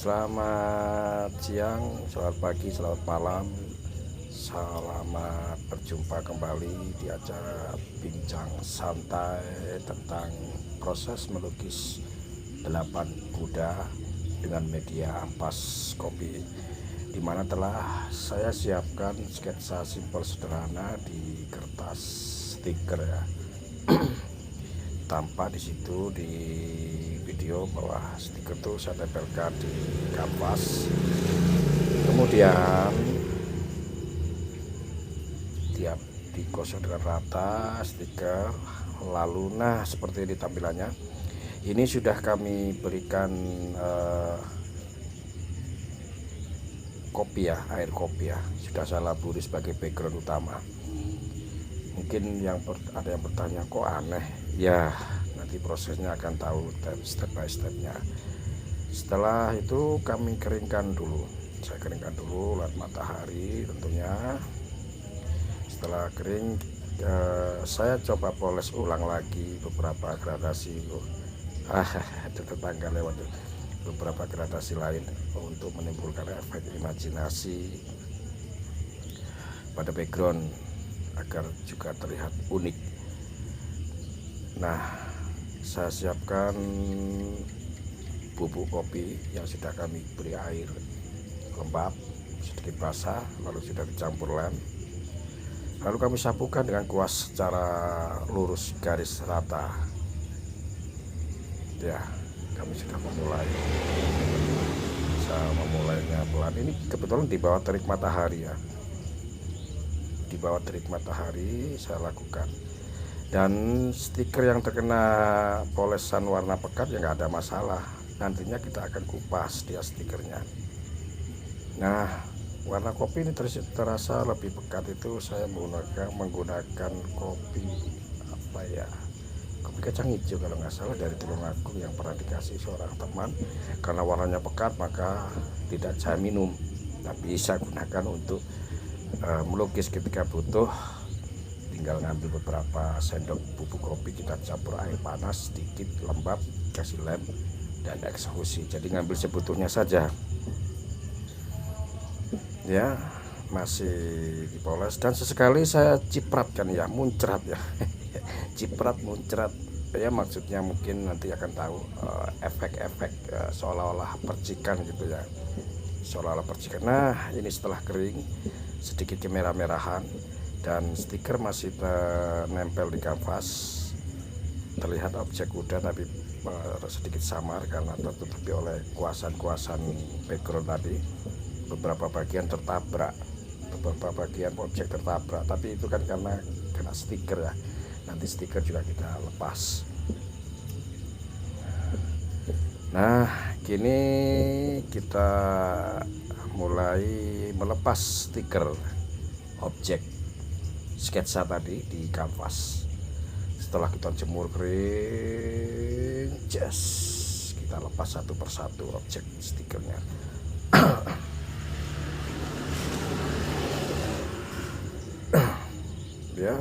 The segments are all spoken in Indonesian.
Selamat siang, selamat pagi, selamat malam. Selamat berjumpa kembali di acara bincang santai tentang proses melukis 8 kuda dengan media ampas kopi, di mana telah saya siapkan sketsa simpel sederhana di kertas stiker ya. Tampak di situ di video bahwa stiker itu saya tempelkan di kanvas, kemudian tiap digosok dengan rata stiker, lalu nah seperti ini tampilannya. Ini sudah kami berikan kopi ya, air kopi ya, sudah saya laburi sebagai background utama. Mungkin ada yang bertanya, kok aneh ya, nanti prosesnya akan tahu step by stepnya. Setelah itu kami keringkan dulu, saya keringkan dulu lewat matahari tentunya. Setelah kering saya coba poles ulang lagi beberapa gradasi. Ada tetangga lewat, beberapa gradasi lain untuk menimbulkan efek imajinasi pada background agar juga terlihat unik. Nah, saya siapkan bubuk kopi yang sudah kami beri air lembab sedikit basah, lalu sudah dicampur lem, lalu kami sapukan dengan kuas secara lurus garis rata ya. Kami sudah memulainya pelan. Ini kebetulan di bawah terik matahari ya, di bawah terik matahari saya lakukan. Dan stiker yang terkena polesan warna pekat ya nggak ada masalah, nantinya kita akan kupas dia stikernya. Nah, warna kopi ini terasa lebih pekat, itu saya menggunakan kopi apa ya, kopi kacang hijau kalau nggak salah, dari Tulungagung yang pernah dikasih seorang teman. Karena warnanya pekat maka tidak saya minum, tapi saya gunakan untuk melukis ketika butuh. Tinggal ngambil beberapa sendok bubuk kopi, kita campur air panas sedikit, lembab, kasih lem dan eksekusi. Jadi ngambil sebutuhnya saja ya, masih dipoles. Dan sesekali saya cipratkan ya, muncrat ya ciprat muncrat ya, maksudnya mungkin nanti akan tahu efek-efek seolah-olah percikan gitu ya, seolah-olah percikan. Nah, ini setelah kering sedikit kemerah-merahan dan stiker masih nempel di kanvas, terlihat objek kuda tapi sedikit samar karena tertutupi oleh kuasan-kuasan background tadi. Beberapa bagian tertabrak, beberapa bagian objek tertabrak, tapi itu kan karena kena stiker ya. Nanti stiker juga kita lepas. Nah, kini kita mulai melepas stiker objek sketsa tadi di kanvas. Setelah kita jemur kering, kita lepas satu persatu objek stikernya. Ya,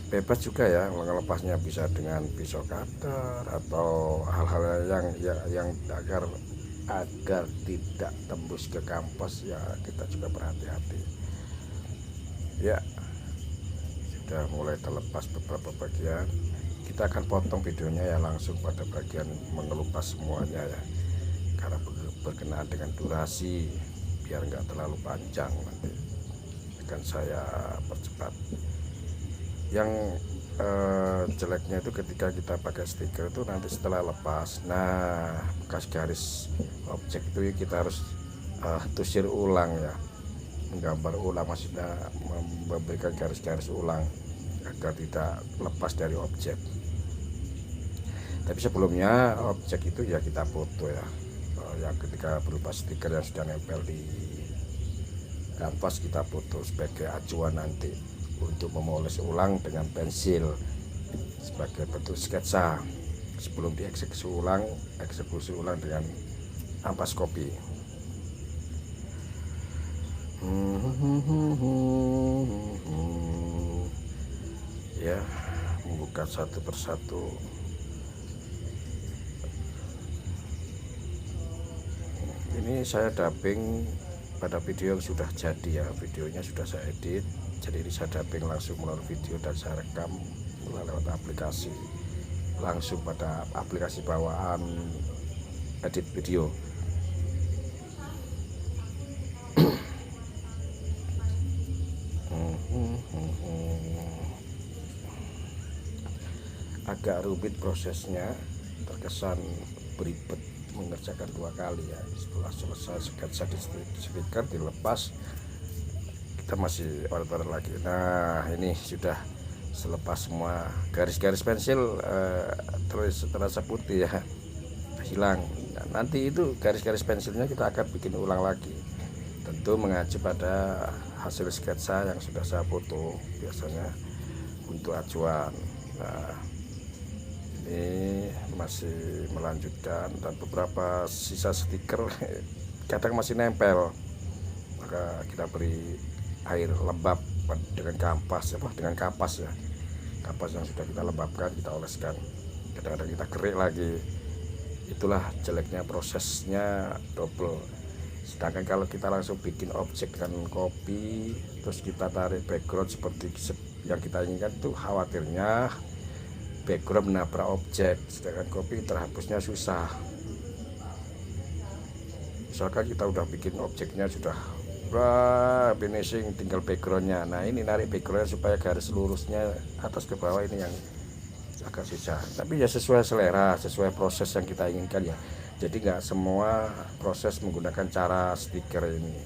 bebas juga ya melepasnya, bisa dengan pisau cutter atau hal-hal yang agar tidak tembus ke kanvas ya, kita juga berhati-hati ya. Sudah mulai terlepas beberapa bagian, kita akan potong videonya ya langsung pada bagian mengelupas semuanya ya, karena berkenaan dengan durasi biar nggak terlalu panjang, nanti akan saya percepat. Yang jeleknya itu ketika kita pakai stiker itu nanti setelah lepas, nah bekas garis objek itu kita harus tusir ulang ya, menggambar ulang, maksudnya memberikan garis-garis ulang agar tidak lepas dari objek. Tapi sebelumnya objek itu ya kita foto ya, yang ketika berupa stiker yang sudah nempel di kanvas kita foto sebagai acuan nanti untuk memoles ulang dengan pensil sebagai bentuk sketsa sebelum dieksekusi ulang dengan ampas kopi. Ya, membuka satu persatu Ini saya dubbing pada video yang sudah jadi ya, videonya sudah saya edit, jadi ini saya dubbing langsung melalui video dan saya rekam lewat aplikasi, langsung pada aplikasi bawaan edit video. Agak rumit prosesnya, terkesan beribet mengerjakan 2 kali ya. Setelah selesai sketsa di speaker dilepas, kita masih order lagi. Nah ini sudah selepas semua garis-garis pensil terasa putih ya, hilang. Nah, nanti itu garis-garis pensilnya kita akan bikin ulang lagi, tentu mengacu pada hasil sketsa yang sudah saya foto biasanya untuk acuan. Nah ini masih melanjutkan, dan beberapa sisa stiker kadang masih nempel, maka kita beri air lembab dengan kapas ya, kapas yang sudah kita lembabkan kita oleskan, kadang-kadang kita kerik lagi. Itulah jeleknya prosesnya double. Sedangkan kalau kita langsung bikin objek dengan kopi terus kita tarik background seperti yang kita inginkan, itu khawatirnya background menabrak objek, sedangkan kopi terhapusnya susah. Misalkan kita udah bikin objeknya sudah finishing, tinggal backgroundnya. Nah ini narik backgroundnya supaya garis lurusnya atas ke bawah ini yang agak susah. Tapi ya sesuai selera, sesuai proses yang kita inginkan ya. Jadi nggak semua proses menggunakan cara stiker ini,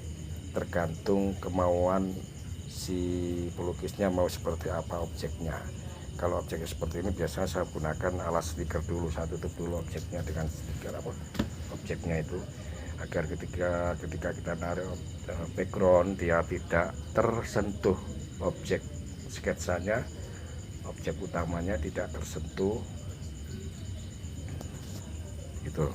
tergantung kemauan si pelukisnya mau seperti apa objeknya. Kalau objeknya seperti ini biasanya saya gunakan alas stiker dulu, saya tutup dulu objeknya dengan stiker objeknya itu, agar ketika kita narik background dia tidak tersentuh objek sketsanya, objek utamanya tidak tersentuh gitu.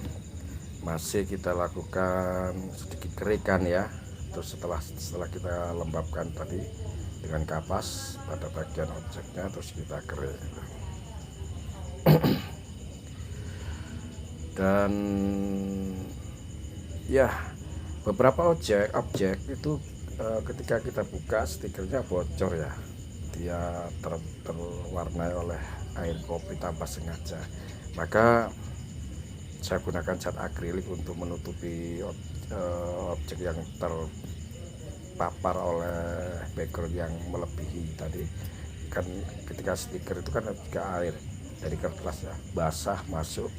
Masih kita lakukan sedikit kerikan ya, terus setelah kita lembabkan tadi dengan kapas pada bagian objeknya, terus kita kerik. Dan ya beberapa objek itu ketika kita buka stikernya bocor ya, dia terwarnai oleh air kopi tanpa sengaja, maka saya gunakan cat akrilik untuk menutupi objek yang terpapar oleh background yang melebihi tadi. Kan ketika stiker itu kan juga air dari kertas ya, basah masuk,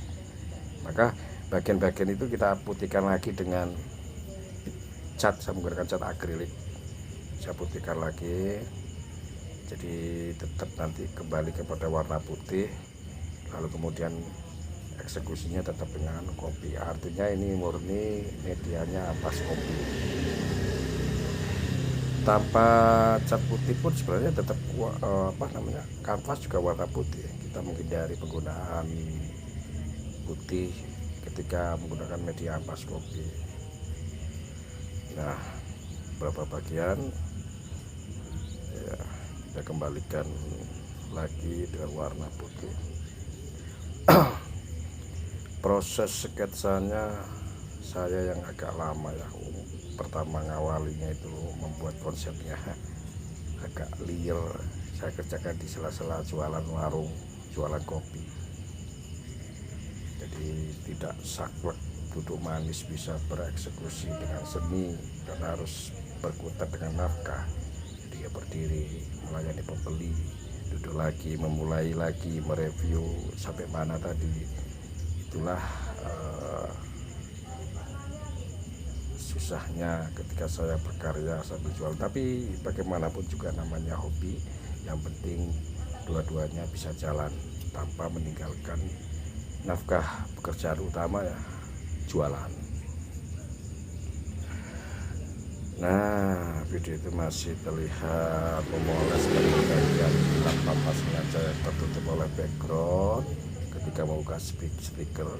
maka bagian-bagian itu kita putihkan lagi dengan cat. Saya menggunakan cat akrilik, saya putihkan lagi, jadi tetap nanti kembali kepada warna putih. Lalu kemudian eksekusinya tetap dengan kopi, artinya ini murni medianya ampas kopi. Tanpa cat putih pun sebenarnya tetap kanvas juga warna putih. Kita menghindari penggunaan putih ketika menggunakan media ampas kopi. Nah beberapa bagian ya kita kembalikan lagi dengan warna putih. Proses sketsanya saya yang agak lama ya. Pertama ngawalinya itu membuat konsepnya agak liar. Saya kerjakan di sela-sela jualan warung, jualan kopi. Jadi tidak saklek duduk manis, bisa bereksekusi dengan seni karena harus berkutat dengan nafkah. Jadi ya berdiri melayani pembeli, duduk lagi, memulai lagi, mereview sampai mana tadi. Itulah susahnya ketika saya berkarya sambil jual. Tapi bagaimanapun juga namanya hobi, yang penting dua-duanya bisa jalan tanpa meninggalkan nafkah pekerjaan utama ya, jualan. Nah video itu masih terlihat memoles dari bagian tanpa sengaja yang tertutup oleh background ketika membuka speaker.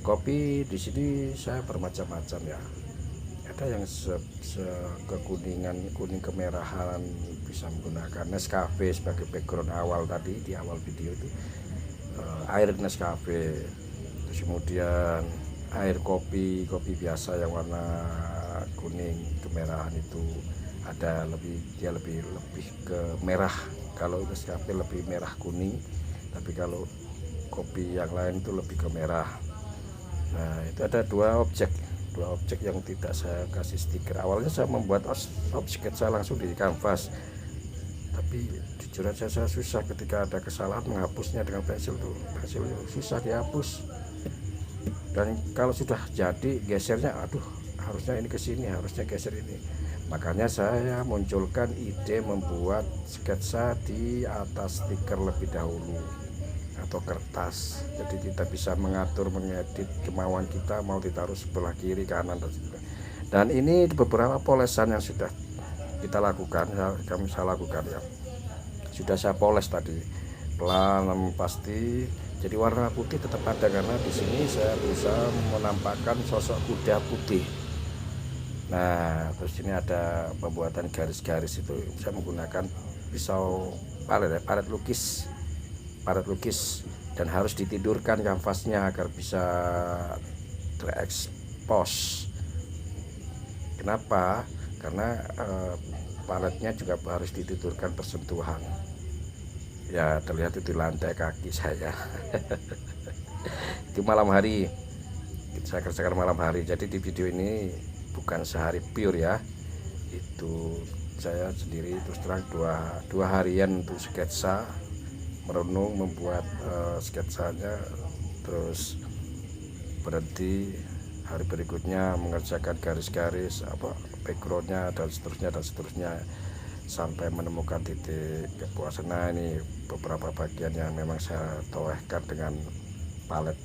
Kopi di sini saya bermacam-macam ya. Ada yang kekuningan, kuning kemerahan, bisa menggunakan Nescafe sebagai background awal tadi di awal video itu, air Nescafe. Terus kemudian air kopi biasa yang warna kuning kemerahan itu ada dia lebih ke merah. Kalau Nescafe lebih merah kuning, tapi kalau kopi yang lain itu lebih ke merah. Nah, itu ada dua objek yang tidak saya kasih stiker. Awalnya saya membuat sketsa langsung di kanvas, tapi jujur aja saya susah ketika ada kesalahan menghapusnya dengan pensil susah dihapus. Dan kalau sudah jadi gesernya, aduh harusnya ini ke sini, harusnya geser ini. Makanya saya munculkan ide membuat sketsa di atas stiker lebih dahulu atau kertas, jadi kita bisa mengatur, mengedit kemauan kita, mau ditaruh sebelah kiri, kanan, dan ini beberapa polesan yang sudah kita lakukan, saya lakukan ya, sudah saya poles tadi pelan pasti. Jadi warna putih tetap ada karena di sini saya berusaha menampakkan sosok kuda putih. Nah, terus ini ada pembuatan garis-garis, itu saya menggunakan pisau palet lukis, dan harus ditidurkan kanvasnya agar bisa terekspos. Kenapa? Karena paletnya juga harus ditidurkan bersentuhan. Ya, terlihat itu lantai kaki saya. Itu malam hari, saya kerjakan malam hari. Jadi di video ini bukan sehari pure ya, itu saya sendiri terus terang dua harian untuk sketsa, merenung membuat sketsanya, terus berhenti hari berikutnya mengerjakan garis-garis backgroundnya dan seterusnya sampai menemukan titik kepuasan. Nah, ini beberapa bagian yang memang saya torehkan dengan palet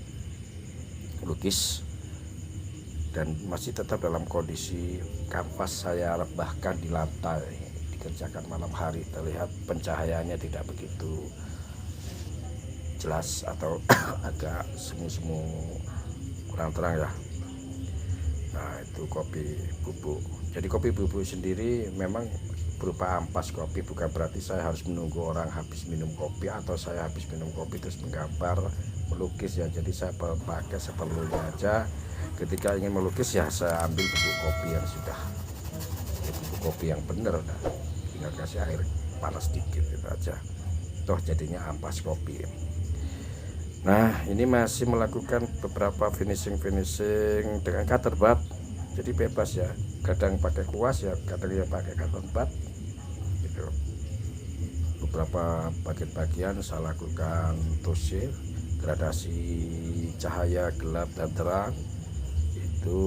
lukis dan masih tetap dalam kondisi kanvas saya rebahkan di lantai, dikerjakan malam hari. Terlihat pencahayaannya tidak begitu jelas atau agak semu-semu, kurang terang ya. Nah, itu kopi bubuk. Jadi kopi bubuk sendiri memang berupa ampas kopi, bukan berarti saya harus menunggu orang habis minum kopi atau saya habis minum kopi terus menggambar, melukis ya. Jadi saya pakai seperlunya aja. Ketika ingin melukis ya saya ambil bubuk kopi yang sudah, bubuk kopi yang benar, tinggal kasih air panas sedikit itu aja, toh jadinya ampas kopi. Nah, ini masih melakukan beberapa finishing dengan cutter pad, jadi bebas ya, kadang pakai kuas ya, kadang ya pakai cutter pad gitu. Beberapa bagian saya lakukan tusir, gradasi cahaya gelap dan terang, itu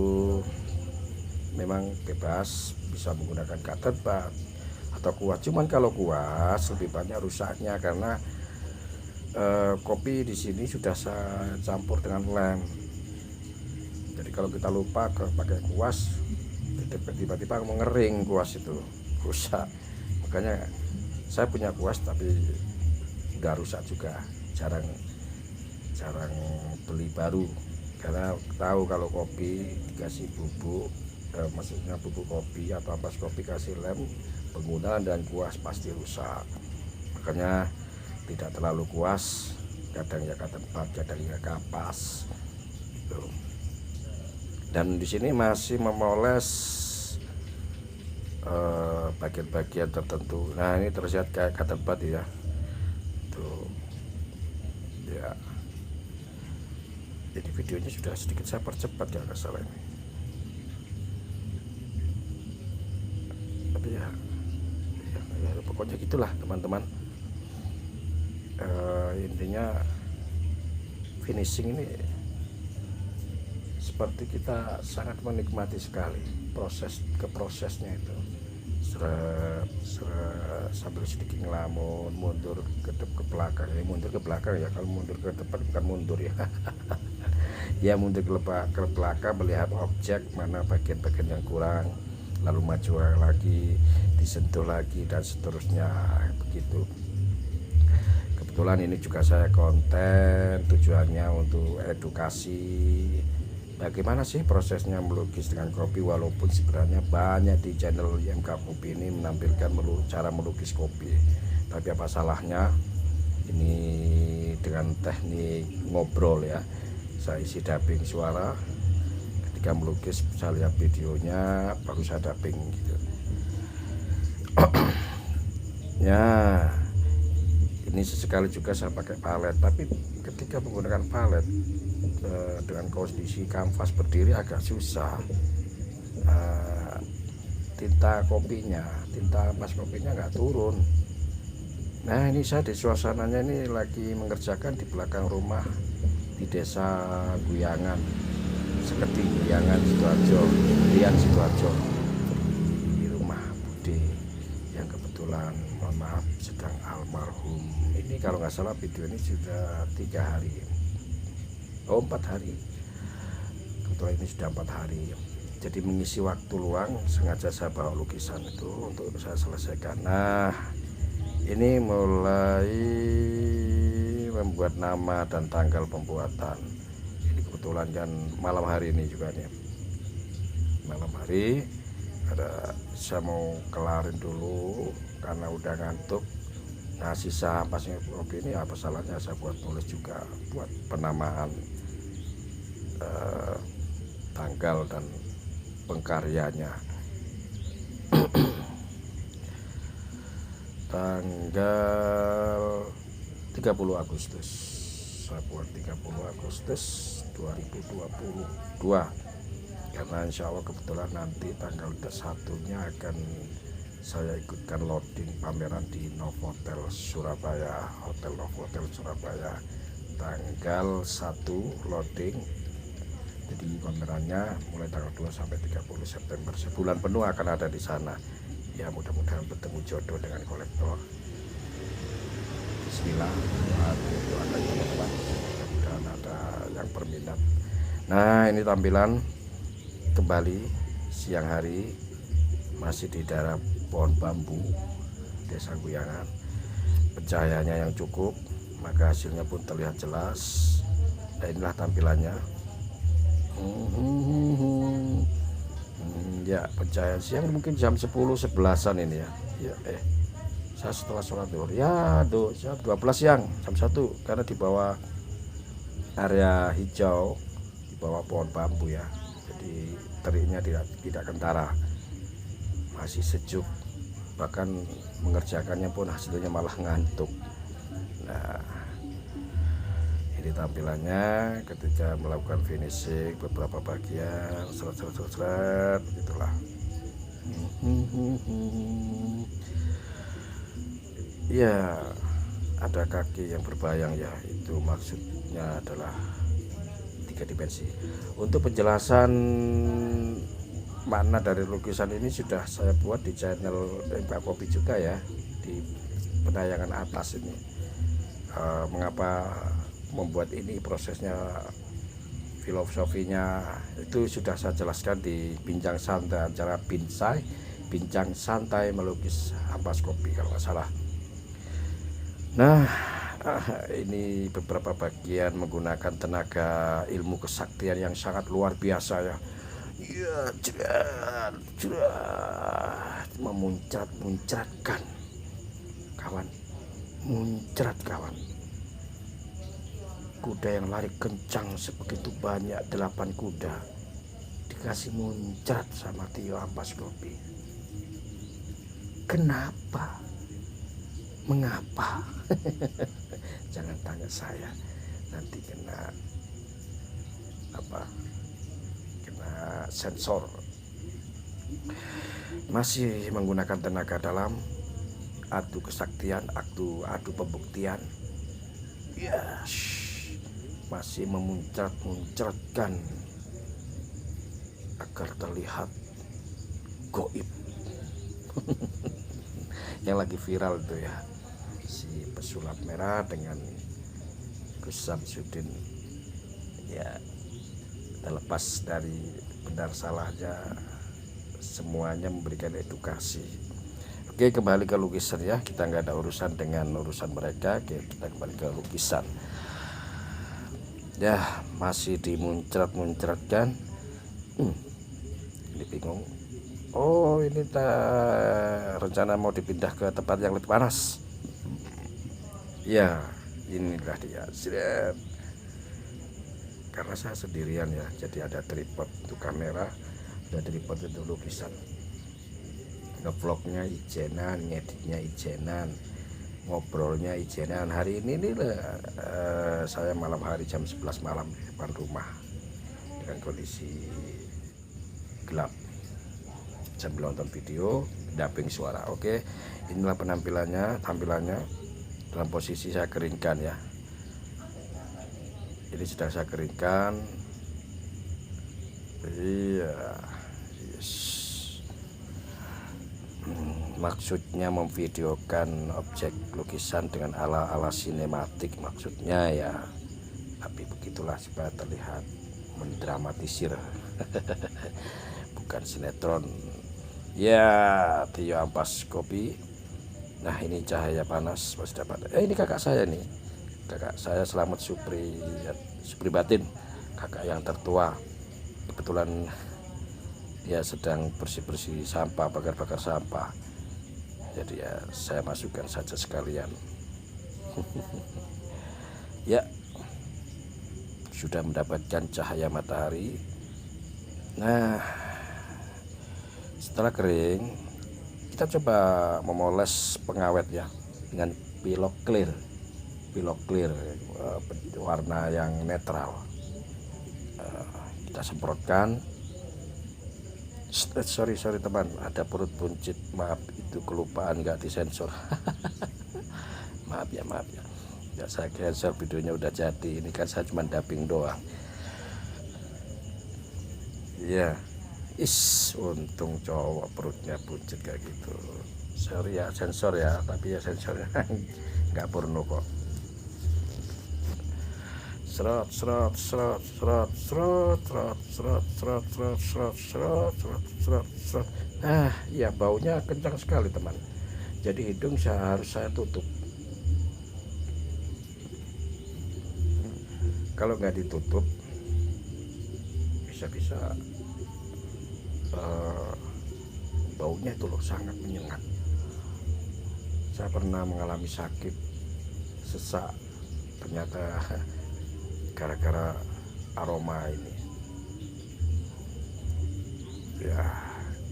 memang bebas, bisa menggunakan cutter pad atau kuas. Cuman kalau kuas lebih banyak rusaknya karena kopi di sini sudah saya campur dengan lem. Jadi kalau kita lupa pakai kuas, tiba-tiba mengering kuas itu rusak. Makanya saya punya kuas tapi udah rusak juga, jarang beli baru karena tahu kalau kopi dikasih bubuk, maksudnya bubuk kopi atau ampas kopi kasih lem, penggunaan dan kuas pasti rusak. Makanya tidak terlalu kuas, kadang ya tempat, kadang ya kapas gitu. Dan di sini masih memoles bagian-bagian tertentu. Nah, ini terlihat kayak tempat ya tuh ya. Jadi videonya sudah sedikit saya percepat ya, nggak salah ini. Tapi ya pokoknya gitulah teman-teman. Intinya finishing ini seperti kita sangat menikmati sekali prosesnya itu, sambil sedikit ngelamun, mundur ke belakang ya, kalau mundur ke depan bukan mundur ya. Ya, mundur ke belakang melihat objek mana bagian-bagian yang kurang, lalu maju lagi, disentuh lagi dan seterusnya begitu. Kebetulan ini juga saya konten tujuannya untuk edukasi Bagaimana sih prosesnya melukis dengan kopi, walaupun sebenarnya banyak di channel IMK Kopi ini menampilkan cara melukis kopi, tapi apa salahnya ini dengan teknik ngobrol ya. Saya isi dubbing suara, ketika melukis saya lihat videonya baru saya dubbing gitu. Ya, ini sesekali juga saya pakai palet, tapi ketika menggunakan palet dengan kondisi kanvas berdiri agak susah. Tinta ampas kopinya nggak turun. Nah, ini saya di suasananya ini lagi mengerjakan di belakang rumah di desa Guyangan, Seketi Guyangan Sidoarjo, Sidoarjo, di rumah Bude yang kebetulan mohon maaf sedang almarhum. Ini kalau nggak salah video ini sudah 3 hari, 4 hari, kebetulan ini sudah 4 hari. Jadi mengisi waktu luang sengaja saya bawa lukisan itu untuk saya selesaikan. Nah, ini mulai membuat nama dan tanggal pembuatan. Ini kebetulan kan malam hari ini juga nih, malam hari saya mau kelarin dulu karena udah ngantuk. Nah, sisa ampasnya kopi ini apa salahnya saya buat nulis juga, buat penamaan tanggal dan pengkaryanya. Tanggal 30 Agustus saya buat 30 Agustus 2022, karena insya Allah kebetulan nanti tanggal 1-nya akan saya ikutkan loading pameran di Novotel Surabaya, Hotel Novotel Surabaya, tanggal 1 loading. Jadi pamerannya mulai tanggal 2 sampai 30 September, sebulan penuh akan ada di sana. Ya, mudah-mudahan bertemu jodoh dengan kolektor. Bismillah, doakan teman-teman, mudah-mudahan ada yang berminat. Nah, ini tampilan kembali siang hari, masih di daerah pohon bambu desa Guyangan. Pencahayaannya yang cukup, maka hasilnya pun terlihat jelas. Dan inilah tampilannya. Ya, pencahayaan siang mungkin jam 10-11an ini ya. Saya setelah sholat zuhur ya, jam 12 siang, jam 1, karena di bawah area hijau, di bawah pohon bambu ya. Jadi teriknya tidak kentara, masih sejuk, bahkan mengerjakannya pun hasilnya malah ngantuk. Nah, ini tampilannya ketika melakukan finishing beberapa bagian, seret gitulah. Ya, ada kaki yang berbayang ya, itu maksudnya adalah 3 dimensi. Untuk penjelasan makna dari lukisan ini sudah saya buat di channel IMK Kopi juga ya, di penayangan atas ini. Mengapa membuat ini, prosesnya, filosofinya itu sudah saya jelaskan di bincang santai acara bincang santai melukis ampas kopi kalau nggak salah. Nah, ini beberapa bagian menggunakan tenaga ilmu kesaktian yang sangat luar biasa ya. Ya, muncratkan kawan, kawan. Kuda yang lari kencang sebegitu banyak, 8 kuda dikasih muncrat sama Tio ampas kopi. Kenapa? Mengapa? Jangan tanya saya, nanti kena sensor. Masih menggunakan tenaga dalam, adu kesaktian, adu pembuktian. Yes, masih memuncratkan agar terlihat goib. Yang lagi viral itu ya, si pesulap merah dengan Gus Samsudin. Ya, terlepas dari benar salahnya, semuanya memberikan edukasi. Oke, kembali ke lukisan ya, kita nggak ada urusan dengan urusan mereka. Oke, kita kembali ke lukisan. Ya masih dimuncrat-muncrat kan. Ini bingung. Oh ini rencana mau dipindah ke tempat yang lebih panas. Ya inilah dia. Karena saya sendirian ya, jadi ada tripod untuk kamera, ada tripod untuk lukisan. Ngevlognya ijenan, ngeditnya ijenan, ngobrolnya ijenan. Hari ini nih saya malam hari jam 11 malam di depan rumah dengan kondisi gelap sambil nonton video dubbing suara. Oke, inilah tampilannya dalam posisi saya keringkan ya. Ini sudah saya keringkan. Iya, yes. Maksudnya memvideokan objek lukisan dengan ala-ala sinematik maksudnya ya, tapi begitulah supaya terlihat mendramatisir. Bukan sinetron ya. Tio ampas kopi. Nah ini cahaya panas masih dapat. Ini kakak saya nih, kakak saya Selamat Supri Batin, kakak yang tertua. Kebetulan dia sedang bersih-bersih sampah, bakar-bakar sampah, jadi ya saya masukkan saja sekalian. Ya sudah mendapatkan cahaya matahari. Nah setelah kering kita coba memoles pengawet ya dengan pilok clear warna yang netral. Kita semprotkan. Sorry teman, ada perut buncit, maaf, itu kelupaan nggak disensor. maaf ya nggak saya sensor, videonya udah jadi. Ini kan saya cuma dubbing doang ya. Untung cowok perutnya buncit kayak gitu. Sorry ya sensor ya, tapi ya sensornya nggak porno kok. Serot. Nah ya baunya kencang sekali teman, jadi hidung harus saya tutup. Kalau nggak ditutup bisa baunya itu loh sangat menyengat. Saya pernah mengalami sakit sesak ternyata gara-gara aroma ini ya.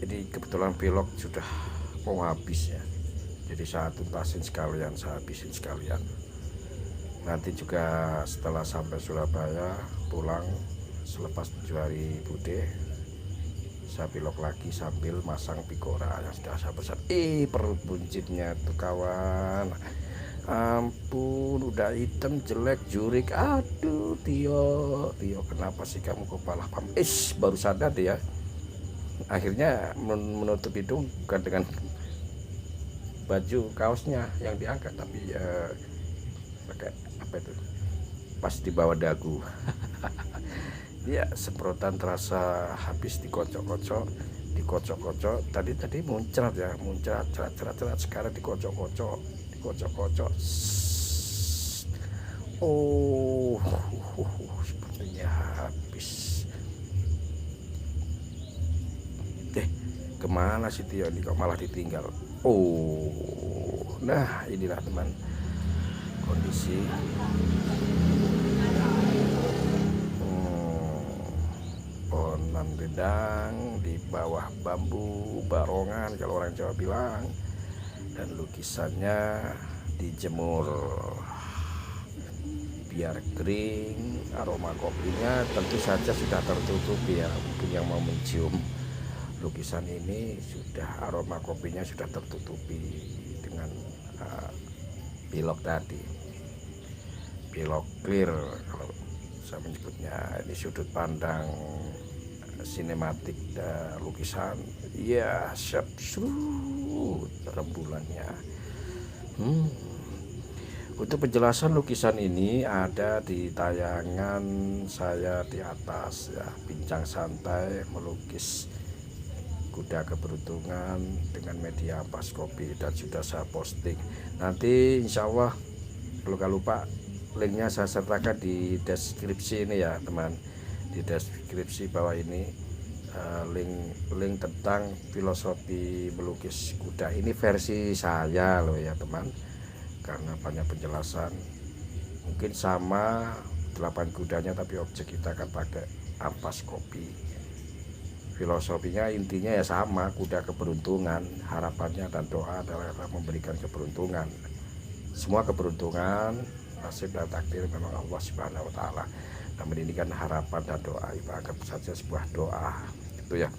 Jadi kebetulan pilok sudah mau habis ya, jadi saya tuntasin sekalian, saya habisin sekalian. Nanti juga setelah sampai Surabaya pulang selepas 7 hari bude, saya pilok lagi sambil masang picora yang sudah saya pesan. Perut buncitnya tuh kawan, ampun udah hitam jelek jurik. Aduh Tio kenapa sih kamu kepala pam? Baru sadar dia. Akhirnya menutup hidung bukan dengan baju kaosnya yang diangkat, tapi pakai apa itu, pas di bawah dagu. Ya semprotan terasa habis dikocok-kocok. Tadi muncrat, cerat, sekarang dikocok-kocok. Oh sepertinya habis. Kemana sih Tio ini kok malah ditinggal? Nah inilah teman kondisi pohonan rindang di bawah bambu barongan kalau orang Jawa bilang, dan lukisannya dijemur biar kering. Aroma kopinya tentu saja sudah tertutupi ya, mungkin yang mau mencium lukisan ini sudah, aroma kopinya sudah tertutupi dengan pilok tadi, pilok clear kalau saya menyebutnya. Ini sudut pandang sinematik lukisan ya, siap rembulannya. Untuk penjelasan lukisan ini ada di tayangan saya di atas ya, bincang santai melukis kuda keberuntungan dengan media ampas kopi, dan sudah saya posting. Nanti insya Allah kalau gak lupa linknya saya sertakan di deskripsi ini ya teman, di deskripsi bawah ini link tentang filosofi melukis kuda. Ini versi saya loh ya teman, karena banyak penjelasan. Mungkin sama 8 kudanya, tapi objek kita akan pakai ampas kopi. Filosofinya intinya ya sama, kuda keberuntungan. Harapannya dan doa adalah memberikan keberuntungan. Semua keberuntungan, nasib dan takdir memang Allah Subhanahu wa taala. Namun ini kan harapan dan doa, itu anggap saja sebuah doa gitu ya.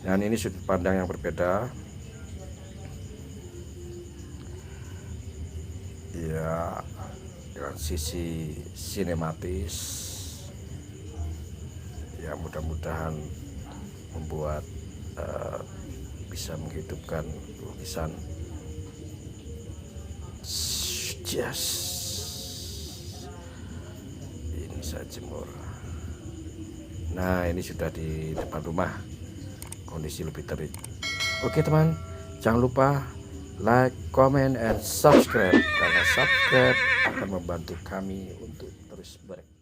Dan ini sudut pandang yang berbeda ya, dengan sisi sinematis ya, mudah-mudahan membuat bisa menghidupkan lukisan. Yes, ini saya jemur. Nah, ini sudah di depan rumah, kondisi lebih terik. Oke teman, jangan lupa like, comment, and subscribe, karena subscribe akan membantu kami untuk terus berkarya.